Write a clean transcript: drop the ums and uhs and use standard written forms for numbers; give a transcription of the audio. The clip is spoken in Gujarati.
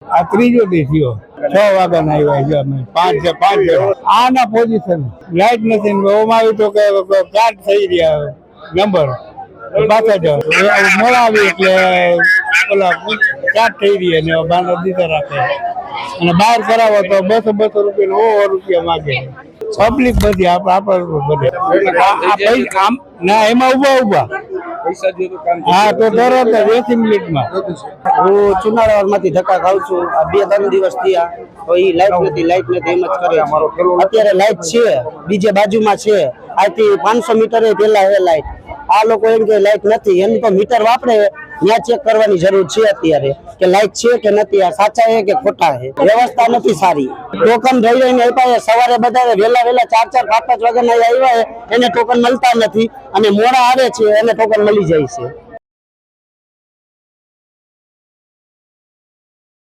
આ ત્રીજો દી થયો 6 વાગ્યાના આવ્યા છે અમે 5 આના પોઝિશન લાઈટ નથી ને ઓમાં આવ્યું તો કે કાર્ડ થઈ રહ્યા નંબર પાછા જાવ મોડા આવી એટલે ઓલા કાર્ડ થઈ રહ્યા ને બાંધો દીધા રાખે અને બહાર કરાવો તો 200 રૂપિયા માગે પબ્લિક બધી આપણે ના એમાં ઉભા હા તો તરત 20 મિનિટમાં હું ચુનાળા માંથી ધક્કા ખાઉં છું આ 2-3 દિવસ થયા તો એ લાઈટ નથી એમ જ કરે અત્યારે લાઈટ છે બીજે બાજુમાં છે આથી 500 મીટરે પેલા હે લાઈટ આ લોકો એમ કે લાઈટ નથી એમ તો મીટર વાપરે ત્યાં ચેક કરવાની જરૂર છે અત્યારે કે લાઈટ છે કે નથી આ સાચા છે કે ખોટા છે વ્યવસ્થા નથી સારી ટોકન રહી રહીને આપ્યા સવારે બધા વહેલા 4-5 વાગ્યાના આવ્યા એને ટોકન મળતા નથી અને મોડા આવે છે એને ટોકન મળી જાય છે